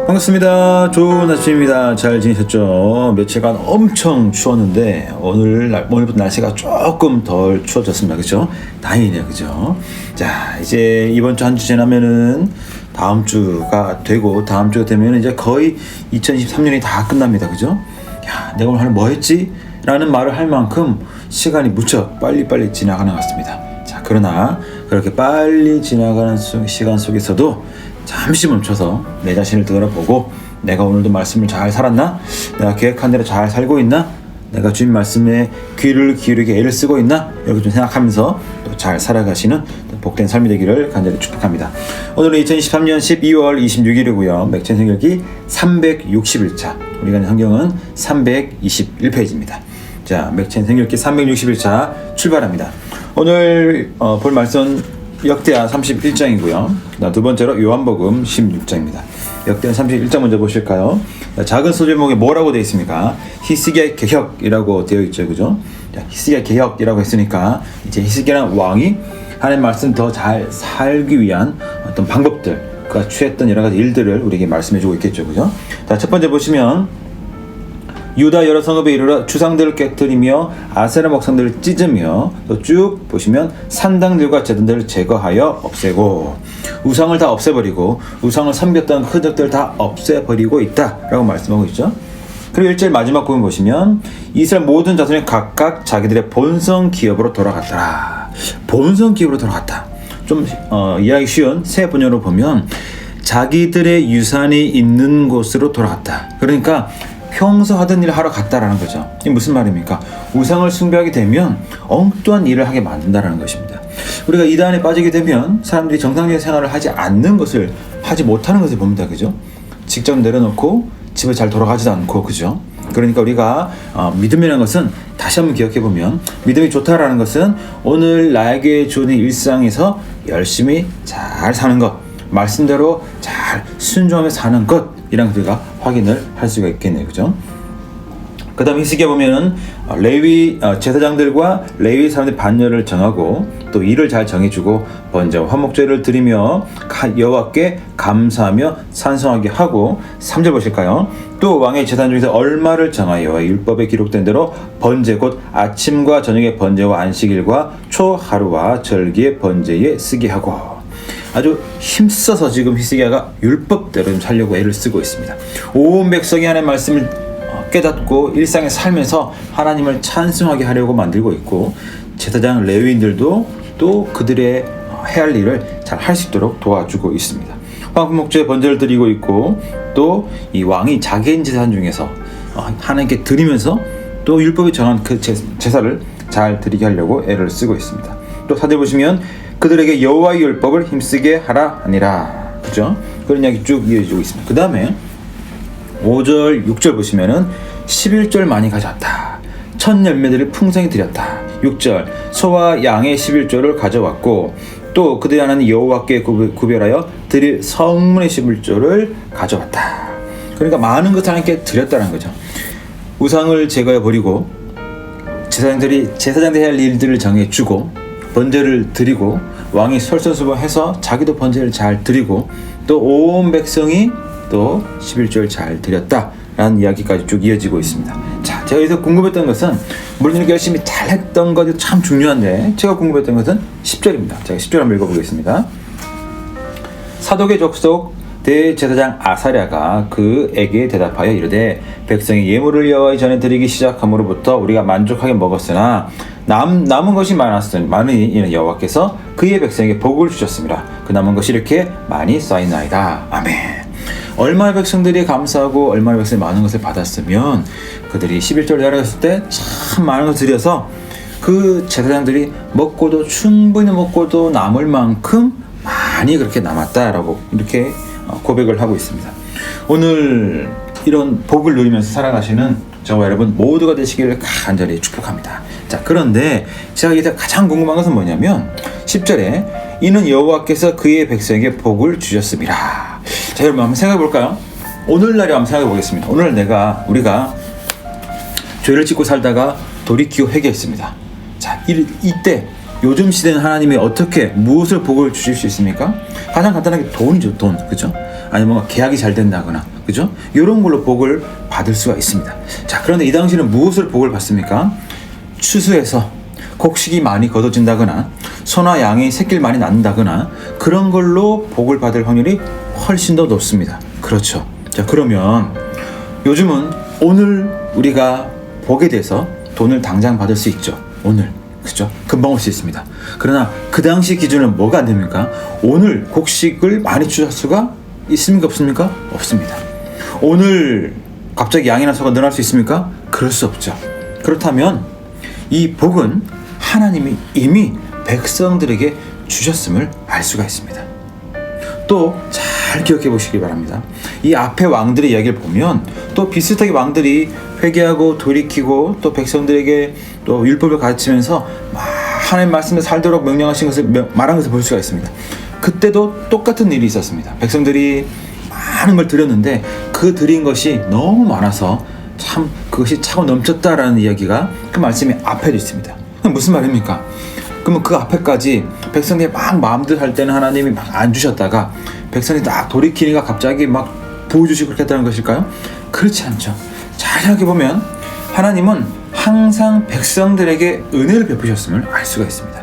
반갑습니다. 좋은 아침입니다. 잘 지내셨죠? 며칠간 엄청 추웠는데 오늘부터 날씨가 조금 덜 추워졌습니다. 그죠? 다행이네요. 그죠? 자, 이제 이번 주 한 주 지나면은 다음 주가 되고, 다음 주가 되면 이제 거의 2023년이 다 끝납니다. 그죠? 야, 내가 오늘 뭐 했지? 라는 말을 할 만큼 시간이 무척 빨리빨리 지나가는 것 같습니다. 자, 그러나 그렇게 빨리 지나가는 시간 속에서도 잠시 멈춰서 내 자신을 돌아보고, 내가 오늘도 말씀을 잘 살았나? 내가 계획한 대로 잘 살고 있나? 내가 주님 말씀에 귀를 기울이게 애를 쓰고 있나? 이렇게 좀 생각하면서 또 잘 살아가시는 복된 삶이 되기를 간절히 축복합니다. 오늘은 2023년 12월 26일이고요. 맥천성결기 361차, 우리가 있는 성경은 321페이지입니다. 자, 맥천성결기 361차 출발합니다. 오늘 볼 말씀 역대하 31장이고요. 두 번째로 요한복음 16장입니다. 역대하 31장 먼저 보실까요? 작은 소제목에 뭐라고 되어 있습니까? 히스기야 개혁이라고 되어 있죠. 그죠? 히스기야 개혁이라고 했으니까 이제 히스기야는 왕이 하나님의 말씀 더 잘 살기 위한 어떤 방법들, 그가 취했던 여러 가지 일들을 우리에게 말씀해주고 있겠죠. 그죠? 자, 첫 번째 보시면 유다 여러 성읍에 이르러 주상들을 깨뜨리며 아세라 목상들을 찢으며, 또 쭉 보시면 산당들과 제단들을 제거하여 없애고 우상을 다 없애버리고 우상을 섬겼던 흔적들을 다 없애버리고 있다라고 말씀하고 있죠. 그리고 1절 마지막 부분 보시면 이스라엘 모든 자손이 각각 자기들의 본성 기업으로 돌아갔더라. 본성 기업으로 돌아갔다. 좀 이해하기 쉬운 새 번역으로 보면 자기들의 유산이 있는 곳으로 돌아갔다. 그러니까 평소 하던 일을 하러 갔다라는 거죠. 이게 무슨 말입니까? 우상을 숭배하게 되면 엉뚱한 일을 하게 만든다라는 것입니다. 우리가 이단에 빠지게 되면 사람들이 정상적인 생활을 하지 않는 것을, 하지 못하는 것을 봅니다. 그죠? 직장 내려놓고 집에 잘 돌아가지도 않고, 그죠? 그러니까 우리가 믿음이라는 것은 다시 한번 기억해 보면, 믿음이 좋다라는 것은 오늘 나에게 주는 일상에서 열심히 잘 사는 것, 말씀대로 잘 순종하며 사는 것, 이랑 우리가 확인을 할 수가 있겠네요. 그죠? 그 다음 히스기야 보면은 레위 제사장들과 레위 사람들의 반열을 정하고, 또 일을 잘 정해주고 번제와 화목제를 드리며 여호와께 감사하며 찬송하게 하고, 3절 보실까요? 또 왕의 제단 중에서 얼마를 정하여 율법에 기록된 대로 번제 곧 아침과 저녁의 번제와 안식일과 초하루와 절기의 번제에 쓰게 하고, 아주 힘써서 지금 히스기야가 율법대로 살려고 애를 쓰고 있습니다. 온 백성이 하나님의 말씀을 깨닫고 일상에 살면서 하나님을 찬송하게 하려고 만들고 있고, 제사장 레위인들도 또 그들의 해야 할 일을 잘 할 수 있도록 도와주고 있습니다. 화목제 번제를 드리고 있고, 또 이 왕이 자기인 제사 중에서 하나님께 드리면서 또 율법이 정한 그 제사를 잘 드리게 하려고 애를 쓰고 있습니다. 또 4절 보시면 그들에게 여호와의 율법을 힘쓰게 하라 하니라. 그죠? 그런 이야기 쭉 이어지고 있습니다. 그 다음에 5절, 6절 보시면은 11절 많이 가져왔다. 첫 열매들을 풍성히 드렸다. 6절 소와 양의 11조를 가져왔고, 또 그들이 하나님 여호와께 구별하여 드릴 성문의 11조를 가져왔다. 그러니까 많은 것을 하나님께 드렸다는 거죠. 우상을 제거해 버리고 제사장들이 해야 할 일들을 정해주고, 번제를 드리고, 왕이 솔선수범해서 자기도 번제를 잘 드리고, 또 온 백성이 또 11조를 잘 드렸다라는 이야기까지 쭉 이어지고 있습니다. 자, 제가 여기서 궁금했던 것은, 물론 이렇게 열심히 잘했던 것이 참 중요한데, 제가 궁금했던 것은 10절입니다. 제가 10절 한번 읽어보겠습니다. 사독의 족속 대제사장 아사랴가 그에게 대답하여 이르되, 백성이 예물을 여호와의 전에 드리기 시작함으로부터 우리가 만족하게 먹었으나 남은 것이 많으니 이는 여호와께서 그의 백성에게 복을 주셨습니다. 그 남은 것이 이렇게 많이 쌓이나이다. 아멘. 얼마나 백성들이 감사하고 얼마나 백성이 많은 것을 받았으면 그들이 11조를 내려갔을 때 참 많은 것을 드려서 그 제사장들이 먹고도 충분히 먹고도 남을 만큼 많이 그렇게 남았다라고 이렇게 고백을 하고 있습니다. 오늘 이런 복을 누리면서 살아가시는 저와 여러분 모두가 되시기를 간절히 축복합니다. 자, 그런데 제가 이제 가장 궁금한 것은 뭐냐면 10절에 이는 여호와께서 그의 백성에게 복을 주셨습니다. 자, 여러분 한번 생각해 볼까요? 오늘날에 한번 생각해 보겠습니다. 오늘 우리가 죄를 짓고 살다가 돌이키고 회개했습니다. 자, 이때 요즘 시대는 하나님이 어떻게 무엇을 복을 주실 수 있습니까? 가장 간단하게 돈이죠, 돈. 그죠? 아니면 뭔가 계약이 잘 된다거나, 그죠? 이런 걸로 복을 받을 수가 있습니다. 자, 그런데 이 당시에는 무엇을 복을 받습니까? 추수해서 곡식이 많이 거둬진다거나, 소나 양의 새끼를 많이 낳는다거나, 그런 걸로 복을 받을 확률이 훨씬 더 높습니다. 그렇죠. 자, 그러면 요즘은 오늘 우리가 복에 대해서 돈을 당장 받을 수 있죠. 오늘. 그죠? 금방 올 수 있습니다. 그러나 그 당시 기준은 뭐가 안 됩니까? 오늘 곡식을 많이 주실 수가 있습니까? 없습니까? 없습니다. 오늘 갑자기 양이나 소가 늘어날 수 있습니까? 그럴 수 없죠. 그렇다면 이 복은 하나님이 이미 백성들에게 주셨음을 알 수가 있습니다. 또 잘 기억해 보시기 바랍니다. 이 앞에 왕들의 이야기를 보면 또 비슷하게 왕들이 회개하고 돌이키고 또 백성들에게 또 율법을 가르치면서 하나님 말씀에 살도록 명령하신 것을 말한 것을 볼 수가 있습니다. 그때도 똑같은 일이 있었습니다. 백성들이 많은 걸 드렸는데 그 드린 것이 너무 많아서 참 그것이 차고 넘쳤다라는 이야기가 그 말씀이 앞에도 있습니다. 무슨 말입니까? 그러면 그 앞에까지 백성들이 막 마음대로 할 때는 하나님이 막 안 주셨다가 백성이 딱 돌이키니까 갑자기 막 부어주시고 그렇게 했다는 것일까요? 그렇지 않죠. 잘 생각해보면 하나님은 항상 백성들에게 은혜를 베푸셨음을 알 수가 있습니다.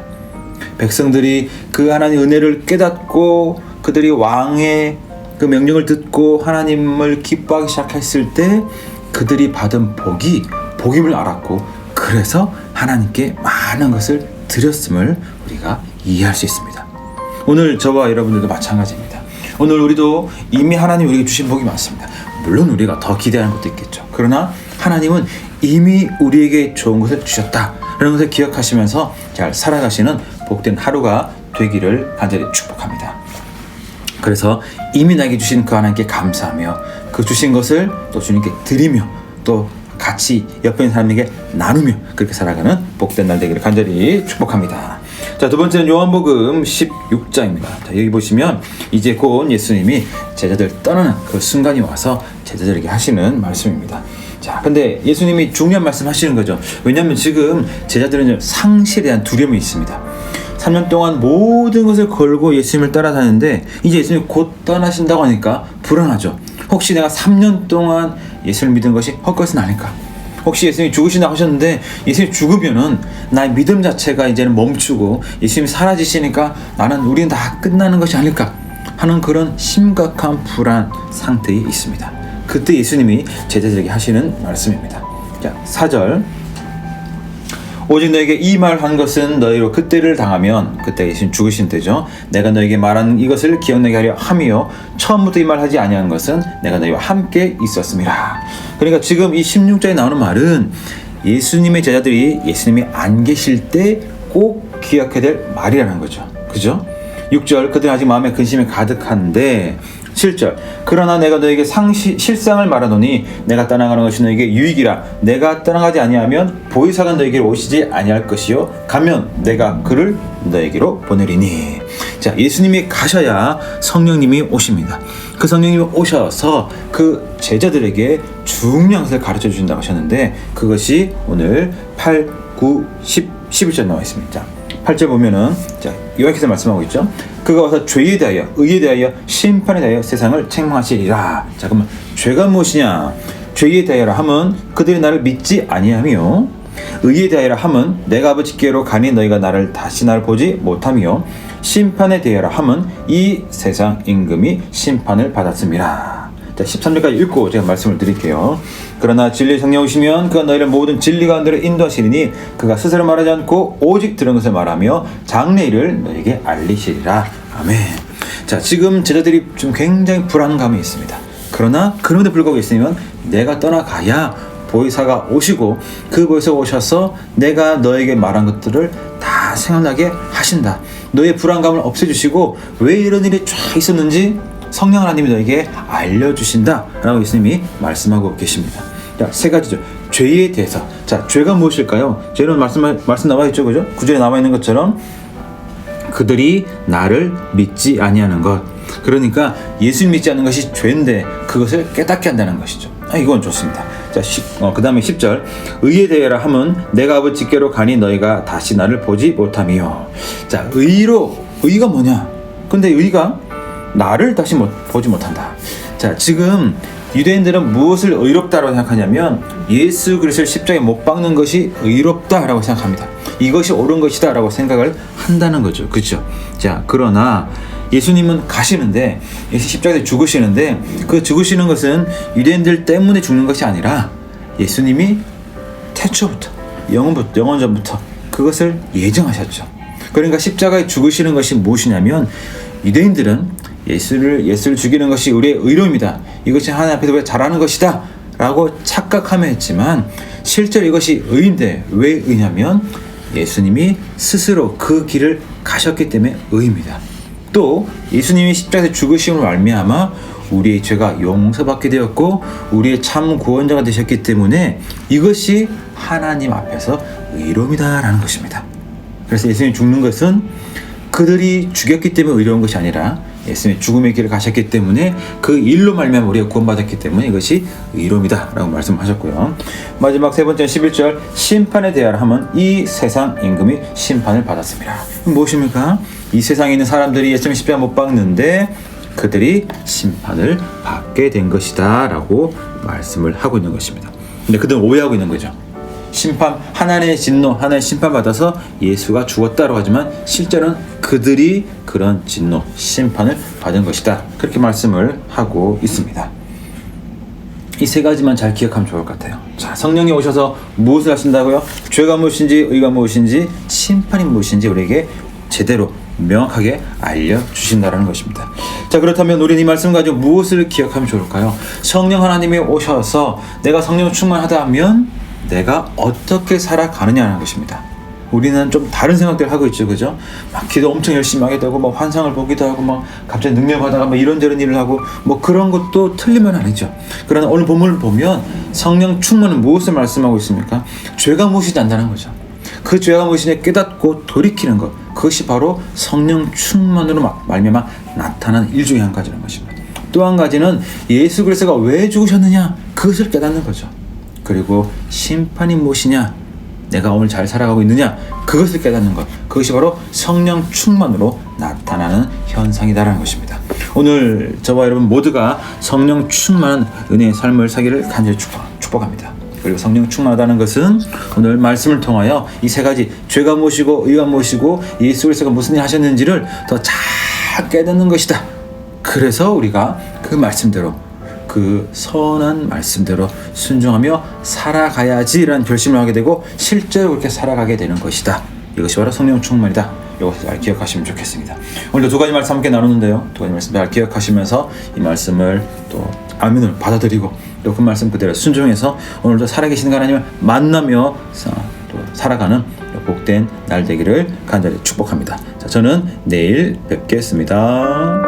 백성들이 그 하나님의 은혜를 깨닫고 그들이 왕의 그 명령을 듣고 하나님을 기뻐하기 시작했을 때 그들이 받은 복임을 알았고 그래서 하나님께 많은 것을 드렸음을 우리가 이해할 수 있습니다. 오늘 저와 여러분들도 마찬가지입니다. 오늘 우리도 이미 하나님이 우리에게 주신 복이 많습니다. 물론 우리가 더 기대하는 것도 있겠죠. 그러나 하나님은 이미 우리에게 좋은 것을 주셨다라는 것을 기억하시면서 잘 살아가시는 복된 하루가 되기를 간절히 축복합니다. 그래서 이미 나에게 주신 그 하나님께 감사하며 그 주신 것을 또 주님께 드리며 또 같이 옆에 있는 사람에게 나누며 그렇게 살아가는 복된 날 되기를 간절히 축복합니다. 자, 두 번째는 요한복음 16장입니다. 자, 여기 보시면 이제 곧 예수님이 제자들 떠나는 그 순간이 와서 제자들에게 하시는 말씀입니다. 자, 근데 예수님이 중요한 말씀 하시는 거죠. 왜냐하면 지금 제자들은 상실에 대한 두려움이 있습니다. 3년 동안 모든 것을 걸고 예수님을 따라다녔는데 이제 예수님이 곧 떠나신다고 하니까 불안하죠. 혹시 내가 3년 동안 예수를 믿은 것이 헛것은 아닐까? 혹시 예수님이 죽으신다고 하셨는데 예수님이 죽으면은 나의 믿음 자체가 이제는 멈추고 예수님이 사라지시니까 우리는 다 끝나는 것이 아닐까 하는 그런 심각한 불안 상태에 있습니다. 그때 예수님이 제자들에게 하시는 말씀입니다. 자, 4절 오직 너에게 이 말한 것은 너희로 그때를 당하면 그때 예수님 죽으신 때죠. 내가 너에게 말한 이것을 기억나게 하려 함이요 처음부터 이 말하지 아니한 것은 내가 너희와 함께 있었음이라. 그러니까 지금 이 16절에 나오는 말은 예수님의 제자들이 예수님이 안 계실 때 꼭 기억해야 될 말이라는 거죠. 그죠? 6절 그들은 아직 마음에 근심이 가득한데 7절 그러나 내가 너에게 실상을 말하노니 내가 떠나가는 것이 너에게 유익이라. 내가 떠나가지 아니하면 보혜사가 너에게로 오시지 아니할 것이요 가면 내가 그를 너에게로 보내리니. 자, 예수님이 가셔야 성령님이 오십니다. 그 성령님이 오셔서 그 제자들에게 중요한 것을 가르쳐 주신다고 하셨는데 그것이 오늘 8, 9, 10, 11절 나와 있습니다. 8절 보면은 자, 요한께서 말씀하고 있죠. 그가 와서 죄에 대하여 의에 대하여 심판에 대하여 세상을 책망하시리라. 자, 그러면 죄가 무엇이냐? 죄에 대하여라 함은 그들이 나를 믿지 아니하며 의에 대하여라 함은 내가 아버지께로 가니 너희가 다시 나를 보지 못하며 심판에 대하여라 함은 이 세상 임금이 심판을 받았음이라. 자, 13절까지 읽고 제가 말씀을 드릴게요. 그러나 진리의 성령 오시면 그가 너희를 모든 진리 가운데로 인도하시리니 그가 스스로 말하지 않고 오직 들은 것을 말하며 장래일을 너희에게 알리시리라. 아멘. 자, 지금 제자들이 좀 굉장히 불안감이 있습니다. 그러나 그럼에도 불구하고 있으면 내가 떠나가야 보혜사가 오시고 그 보혜사가 오셔서 내가 너에게 말한 것들을 다 생각나게 하신다. 너의 불안감을 없애주시고 왜 이런 일이 쫙 있었는지 성령 하나님이 너에게 알려주신다 라고 예수님이 말씀하고 계십니다. 자, 세 가지죠. 죄에 대해서. 자, 죄가 무엇일까요? 죄는 말씀 나와 있죠, 그죠? 구절에 나와 있는 것처럼 그들이 나를 믿지 아니하는 것. 그러니까 예수님 믿지 않는 것이 죄인데 그것을 깨닫게 한다는 것이죠. 이건 좋습니다. 자, 그 다음에 10절. 의에 대하여 함은 내가 아버지께로 가니 너희가 다시 나를 보지 못함이요. 자, 의가 뭐냐? 근데 의가 나를 다시 보지 못한다. 자, 지금 유대인들은 무엇을 의롭다라고 생각하냐면 예수 그리스도를 십자가에 못 박는 것이 의롭다라고 생각합니다. 이것이 옳은 것이다라고 생각을 한다는 거죠. 그렇죠? 자, 그러나 예수님은 가시는데, 예수 십자가에 죽으시는데, 그 죽으시는 것은 유대인들 때문에 죽는 것이 아니라 예수님이 태초부터, 영원전부터 그것을 예정하셨죠. 그러니까 십자가에 죽으시는 것이 무엇이냐면, 유대인들은 예수를 죽이는 것이 우리의 의로움이다, 이것이 하나님 앞에서 우리가 잘하는 것이다 라고 착각하며 했지만, 실제로 이것이 의인데, 왜 의냐면 예수님이 스스로 그 길을 가셨기 때문에 의입니다. 또 예수님이 십자가에서 죽으심으로 말미암아 우리의 죄가 용서받게 되었고 우리의 참 구원자가 되셨기 때문에 이것이 하나님 앞에서 의로움이다라는 것입니다. 그래서 예수님이 죽는 것은 그들이 죽였기 때문에 의로운 것이 아니라 예수님이 죽음의 길을 가셨기 때문에 그 일로 말미암아 우리가 구원받았기 때문에 이것이 의로움이다라고 말씀하셨고요. 마지막 세 번째 11절. 심판에 대하여 함은 이 세상 임금이 심판을 받았습니다. 무엇입니까? 이 세상에 있는 사람들이 예수님 십자가 못 박는데 그들이 심판을 받게 된 것이다 라고 말씀을 하고 있는 것입니다. 근데 그들은 오해하고 있는 거죠. 하나님의 진노, 하나님의 심판받아서 예수가 죽었다고 하지만 실제로는 그들이 그런 진노, 심판을 받은 것이다, 그렇게 말씀을 하고 있습니다. 이 세 가지만 잘 기억하면 좋을 것 같아요. 자, 성령이 오셔서 무엇을 하신다고요? 죄가 무엇인지, 의가 무엇인지, 심판이 무엇인지 우리에게 제대로 명확하게 알려주신다는 것입니다. 자, 그렇다면 우리는 이 말씀 가지고 무엇을 기억하면 좋을까요? 성령 하나님이 오셔서 내가 성령 충만하다 하면 내가 어떻게 살아가느냐는 것입니다. 우리는 좀 다른 생각들을 하고 있죠, 그죠? 막 기도 엄청 열심히 하게 되고, 막 환상을 보기도 하고, 막 갑자기 능력받아가 막 이런저런 일을 하고, 뭐 그런 것도 틀리면 아니죠. 그러나 오늘 본문을 보면 성령 충만은 무엇을 말씀하고 있습니까? 죄가 무엇인지 안다는 거죠. 그 죄가 무엇인지 깨닫고 돌이키는 것, 그것이 바로 성령 충만으로 말미암아 나타나는 일 중에 한 가지라는 것입니다. 또 한 가지는 예수 그리스도가 왜 죽으셨느냐, 그것을 깨닫는 거죠. 그리고 심판이 무엇이냐, 내가 오늘 잘 살아가고 있느냐, 그것을 깨닫는 것, 그것이 바로 성령 충만으로 나타나는 현상이다라는 것입니다. 오늘 저와 여러분 모두가 성령 충만한 은혜의 삶을 살기를 간절히 축복합니다. 그리고 성령 충만하다는 것은 오늘 말씀을 통하여 이 세 가지, 죄가 무엇이고 의가 무엇이고 예수 그리스도가 무슨 일 하셨는지를 더 잘 깨닫는 것이다. 그래서 우리가 그 말씀대로, 그 선한 말씀대로 순종하며 살아가야지라는 결심을 하게 되고 실제로 그렇게 살아가게 되는 것이다. 이것이 바로 성령 충만이다. 이것을 잘 기억하시면 좋겠습니다. 오늘도 두 가지 말씀 함께 나누는데요, 두 가지 말씀 잘 기억하시면서 이 말씀을 또 아멘을 받아들이고 또 그 말씀 그대로 순종해서 오늘도 살아계시는 하나님을 만나며 또 살아가는 복된 날 되기를 간절히 축복합니다. 자, 저는 내일 뵙겠습니다.